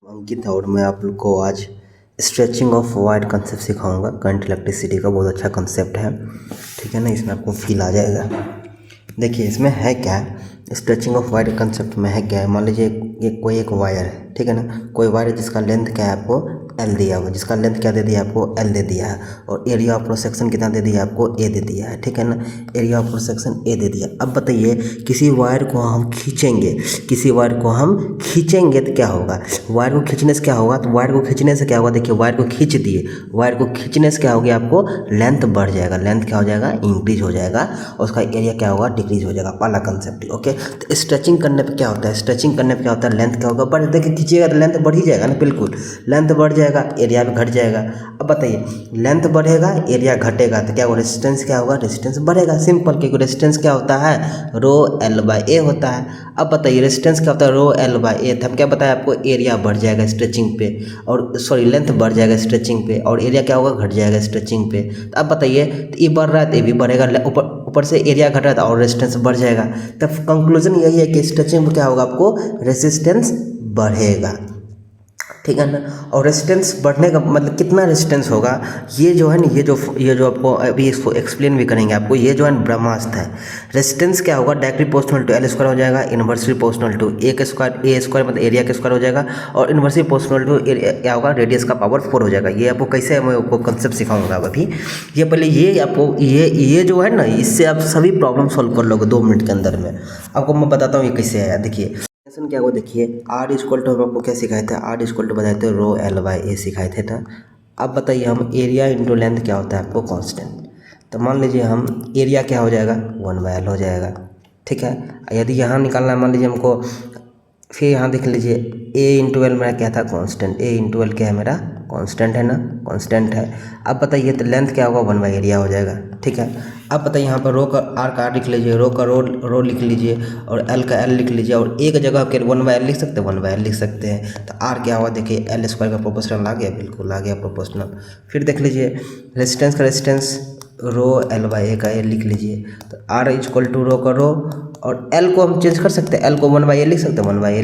अंकित और मैं आप लोग को आज स्ट्रेचिंग ऑफ वायर कंसेप्ट सिखाऊंगा। करंट इलेक्ट्रिसिटी का बहुत अच्छा कंसेप्ट है, ठीक है ना। इसमें आपको फील आ जाएगा। देखिए इसमें है क्या है, स्ट्रेचिंग ऑफ वायर कंसेप्ट में है क्या है। मान लीजिए ये कोई एक वायर है, ठीक है ना। कोई वायर है जिसका लेंथ क्या है आपको एल दिया हुआ, जिसका लेंथ क्या दे दिया आपको एल दे दिया है, और एरिया ऑफ क्रॉस सेक्शन कितना दे दिया आपको ए दे दिया है, ठीक है ना। Area of cross section A दे दिया। अब बताइए किसी वायर को हम खींचेंगे, किसी वायर को हम खींचेंगे तो क्या होगा। वायर को खींचने से क्या होगा, तो वायर को खींचने से क्या होगा, देखिए वायर को खींच दिए, वायर को खींचने से क्या हो गया आपको लेंथ बढ़ जाएगा, लेंथ क्या हो जाएगा इंक्रीज हो जाएगा, और उसका एरिया क्या होगा डिक्रीज हो जाएगा। पहला कंसेप्ट ओके। तो स्ट्रेचिंग करने पे क्या होता है, स्ट्रेचिंग करने पे क्या होता है, लेंथ क्या होगा बढ़, देखिए खींचिएगा तो लेंथ बढ़ ही जाएगा ना, बिल्कुल लेंथ बढ़ जाएगा, एरिया भी घट जाएगा। अब बताइए लेंथ बढ़ेगा एरिया घटेगा तो क्या होगा, रेजिस्टेंस क्या होगा, रेजिस्टेंस बढ़ेगा। सिंपल, क्योंकि रेजिस्टेंस क्या होता है रो एल बाई ए होता है। अब बताइए रेजिस्टेंस क्या होता है रो एल बाई ए, तो हम क्या बताया आपको एरिया बढ़ जाएगा स्ट्रेचिंग पे, और सॉरी लेंथ बढ़ जाएगा स्ट्रेचिंग पे, और एरिया क्या होगा घट जाएगा स्ट्रेचिंग पे। तो अब बताइए तो ये बढ़ रहा है तो ये भी बढ़ेगा, ऊपर से एरिया घट रहा है और रेजिस्टेंस बढ़ जाएगा। तब कंक्लूजन यही है कि स्ट्रेचिंग में क्या होगा आपको रेजिस्टेंस बढ़ेगा, ठीक है ना। और रेजिस्टेंस बढ़ने का मतलब कितना रेजिस्टेंस होगा, ये जो है ना, ये जो आपको अभी इसको एक्सप्लेन भी करेंगे आपको। ये जो है ब्रह्मास्त्र है। रेजिस्टेंस क्या होगा directly proportional to L square हो जाएगा, इन्वर्सली प्रोपोर्शनल टू ए के स्क्वायर, ए स्क्वायर मतलब एरिया के स्क्वायर हो जाएगा, और इन्वर्सली प्रोपोर्शनल टू क्या होगा रेडियस का पावर 4 हो जाएगा। ये आपको कैसे मैं आपको कंसेप्ट सिखाऊंगा अभी। ये पहले ये आपको ये जो है ना, इससे आप सभी प्रॉब्लम सॉल्व कर लोगे 2 मिनट के अंदर में। आपको मैं बताता हूँ ये कैसे आया। देखिए क्या हुआ, देखिए आर इक्वल टू हम आपको क्या सिखाए थे, आर इक्वल टू बताए थे रो एल बाई ए सिखाए थे ना। अब बताइए हम एरिया इंटू लेंथ क्या होता है आपको कांस्टेंट। तो मान लीजिए हम एरिया क्या हो जाएगा 1/L हो जाएगा, ठीक है। यदि यहाँ निकालना है मान लीजिए हमको, फिर यहाँ देख लीजिए ए इंटू एल मेरा क्या था कांस्टेंट, ए इंटू एल क्या है मेरा कांस्टेंट है ना, कांस्टेंट है। अब बताइए तो लेंथ क्या होगा 1/एरिया हो जाएगा, ठीक है। अब बताइए यहाँ पर रो का आर लिख लीजिए, रो का रो लिख लीजिए, और एल का एल लिख लीजिए, और एक जगह के 1/L लिख सकते हैं, 1/L लिख सकते हैं। तो आर क्या हुआ देखिए एल स्क्वायर का प्रोपोर्शनल आ गया, बिल्कुल आ गया प्रोपोर्शनल। फिर देख लीजिए रेजिस्टेंस का रेजिस्टेंस रो एल बाई ए का ए लिख लीजिए। तो आर इक्वल टू रो का रो, और एल को हम चेंज कर सकते हैं, एल को 1/A लिख सकते हैं, 1/A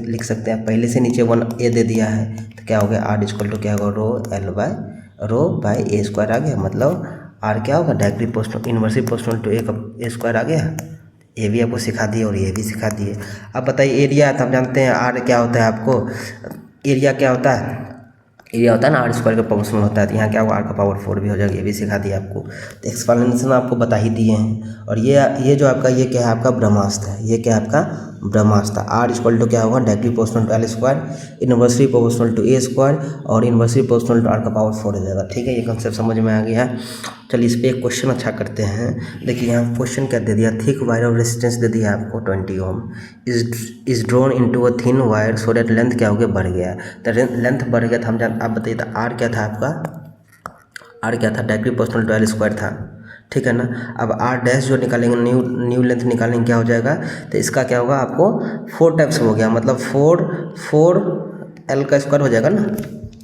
लिख सकते हैं। पहले से नीचे 1A दे दिया है तो क्या हो गया आर इक्वल टू क्या होगा रो बाई ए स्क्वायर आ गया। मतलब आर क्या होगा directly proportional inversely proportional to A का ए स्क्वायर आ गया। ये भी आपको सिखा दिए और ये भी सिखा दिए। अब बताइए एरिया, तो हम जानते हैं आर क्या होता है आपको, एरिया क्या होता है, एरिया होता है ना आर स्क्वायर का प्रोपोर्शनल होता है। तो यहाँ क्या होगा आर का पावर 4 भी हो जाएगा, ये भी सिखा दिया आपको। तो एक्सप्लेनेशन आपको बता ही दिए हैं। और ये जो आपका ये क्या है आपका ब्रह्मास्त्र है, ये क्या है आपका ब्रह्मास्त्र। आर इक्वल टू क्या होगा directly proportional to L square, inversely proportional to A square, और इन्वर्सली प्रोपोर्शनल टू आर का पावर 4 हो जाएगा, ठीक है। ये कंसेप्ट समझ में आ गया। चलिए इस पर एक क्वेश्चन अच्छा करते हैं। देखिए यहाँ क्वेश्चन क्या दे दिया, थिक वायर ऑफ रेजिस्टेंस दे दिया आपको 20 ohm is drawn into a thin wire so that length क्या हो गया बढ़ गया। तो लेंथ बढ़ गया, तो हम आप बताइए तो आर क्या था आपका, आर क्या था directly proportional to L square था, ठीक है ना। अब आर डैश जो निकालेंगे न्यू लेंथ निकालेंगे क्या हो जाएगा, तो इसका क्या होगा आपको 4 टाइप्स हो गया, मतलब 4 एल का स्क्वायर हो जाएगा ना,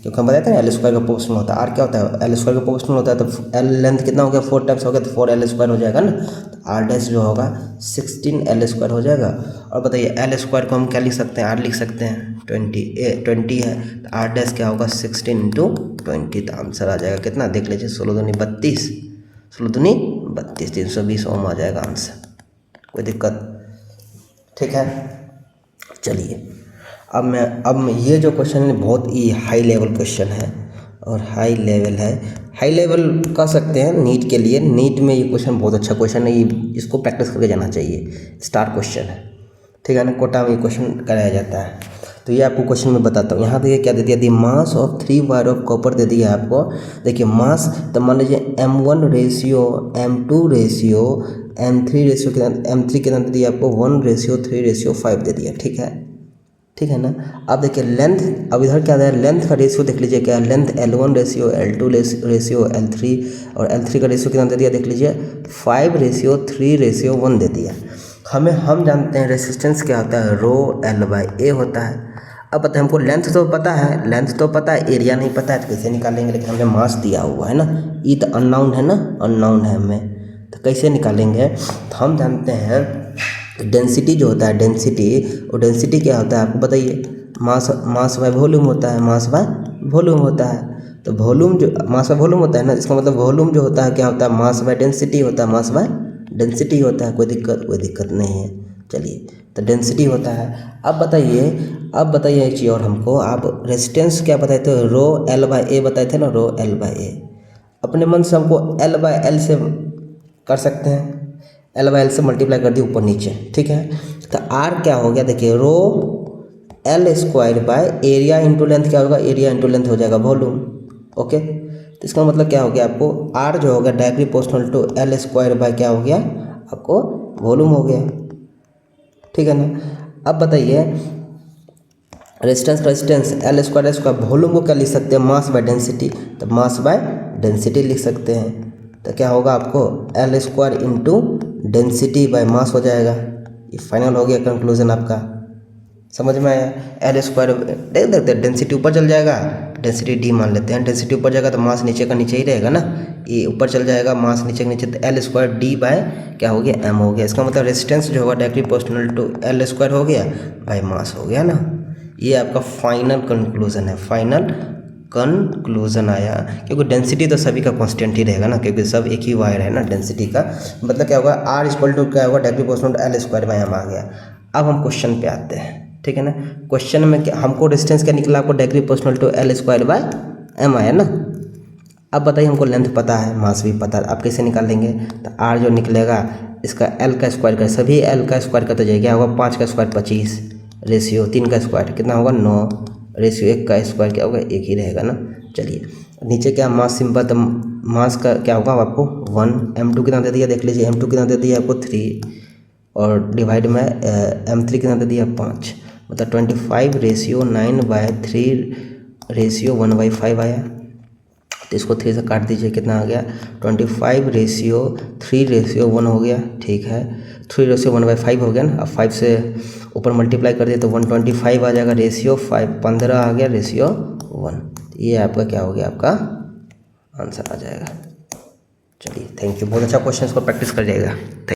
क्योंकि हम बताते हैं एल स्क्वायर का प्रोपोर्शनल होता है। आर क्या होता है एल स्क्वायर का प्रोपोर्शनल होता है, तो एल लेंथ कितना हो गया 4 टाइप्स हो गया, तो 4 एल स्क्वायर हो जाएगा ना। तो आर डैश जो होगा 16 एल स्क्वायर हो जाएगा। और बताइए एल स्क्वायर को हम क्या लिख सकते हैं, आर लिख सकते हैं 20 है, तो आर डैश क्या होगा 16 इंटू 20, तो आंसर आ जाएगा कितना देख लीजिए 16 दूनी 32, 16 दूनी 32, 320 ओम आ जाएगा आंसर, कोई दिक्कत, ठीक है। चलिए अब ये जो क्वेश्चन है बहुत ही हाई लेवल क्वेश्चन है, और हाई लेवल कह सकते हैं नीट के लिए। नीट में ये क्वेश्चन बहुत अच्छा क्वेश्चन है, इसको प्रैक्टिस करके जाना चाहिए, स्टार क्वेश्चन है, ठीक है ना। कोटा में ये क्वेश्चन कराया जाता है। तो ये आपको क्वेश्चन में बताता हूँ। यहाँ देखिए क्या दे दिया, the mass of 3 wire of copper दे दिया आपको। देखिए मास, तो मान लीजिए M1 ratio, M2 ratio, M3 ratio कितना, M3 कितना दे दिया आपको 1:3:5 दे दिया, ठीक है ना। अब देखिए लेंथ, अब इधर क्या है लेंथ का रेशियो देख लीजिए क्या है, length L1 ratio, L2 ratio, L3, और L3 का रेशियो कितना दे दिया देख लीजिए 5:3:1 दे दिया। हम जानते हैं रेसिस्टेंस क्या होता है रो एल बाई ए होता है। अब पता है हमको लेंथ तो पता है, एरिया नहीं पता है, तो कैसे निकालेंगे। लेकिन हमें मास दिया हुआ है ना, ये तो अननाउन है ना, अननाउन है हमें, तो कैसे निकालेंगे। तो हम जानते हैं डेंसिटी जो होता है, डेंसिटी क्या होता है आपको बताइए, मास बाय वॉल्यूम होता है, मास बाय वॉल्यूम होता है। तो वॉल्यूम जो मास बाय वॉल्यूम होता है ना, इसका मतलब वॉल्यूम जो होता है क्या होता है, मास बाय डेंसिटी होता है, मास बाय डेंसिटी होता है। कोई दिक्कत नहीं है। चलिए, तो डेंसिटी होता है। अब बताइए एक चीज़ और हमको, आप रेजिस्टेंस क्या बताए थे, रो एल बाय ए बताए थे ना, रो एल बाय ए। अपने मन से हमको एल बाय एल से कर सकते हैं, एल बाय एल से मल्टीप्लाई कर दिए ऊपर नीचे, ठीक है। तो आर क्या हो गया, देखिए rho L square by area into length क्या होगा, एरिया इंटू लेंथ हो जाएगा वॉल्यूम। ओके, तो इसका मतलब क्या हो गया, आपको आर जो हो गया directly proportional to L square by क्या हो गया, आपको वॉल्यूम हो गया, ठीक है ना। अब बताइए रेजिस्टेंस एल स्क्वायर वॉल्यूम को क्या लिख सकते हैं, मास बाय डेंसिटी। तो मास बाय डेंसिटी लिख सकते हैं। तो क्या होगा, आपको L square into density bye mass हो जाएगा। ये फाइनल हो गया कंक्लूजन आपका, समझ में आया। एल स्क्वायर देखते डेंसिटी ऊपर चल जाएगा, डेंसिटी डी मान लेते हैं, डेंसिटी ऊपर जाएगा तो मास नीचे का नीचे ही रहेगा ना, ये ऊपर चल जाएगा मास नीचे का नीचे, तो एल स्क्वायर डी बाय क्या हो गया, एम हो गया। इसका मतलब रेजिस्टेंस जो होगा directly proportional to L square हो गया बाय मास हो गया ना। ये आपका फाइनल कंक्लूजन है, फाइनल कंक्लूजन आया, क्योंकि डेंसिटी तो सभी का कांस्टेंट ही रहेगा ना, क्योंकि सब एक ही वायर है ना डेंसिटी का। मतलब क्या होगा, आर इक्वल टू क्या होगा, directly proportional to L square by M आ गया। अब हम क्वेश्चन पे आते हैं, ठीक है ना। क्वेश्चन में क्या हमको रेजिस्टेंस क्या निकला, आपको directly proportional to L square by M आया ना। अब बताइए, हमको लेंथ पता है, मास भी पता है, आप कैसे निकालेंगे। तो आर जो निकलेगा इसका एल का स्क्वायर का, सभी एल का स्क्वायर का तो जाएगा, क्या होगा 5 का स्क्वायर 25, रेशियो 3 का स्क्वायर कितना होगा 9, रेशियो 1 का स्क्वायर क्या होगा 1 ही रहेगा ना। चलिए नीचे क्या मास सिंपल, तो मास का क्या होगा आपको 1, m2 कितना दे दिया देख लीजिए, m2 कितना दे दिया आपको 3, और डिवाइड में m3 कितना दे दिया 5, मतलब 25 रेशियो 9/3 रेशियो 1/5 आया। तो इसको 3 से काट दीजिए, कितना आ गया 25 रेशियो 3 रेशियो 1 हो गया, ठीक है। 3 रेशियो 1/5 हो गया ना। अब 5 से ऊपर मल्टीप्लाई कर दिए तो 125 आ जाएगा, रेशियो 5 15 आ गया, रेशियो 1। ये आपका क्या हो गया, आपका आंसर आ जाएगा। चलिए थैंक यू, बहुत अच्छा क्वेश्चन, इसको प्रैक्टिस कर जाएगा।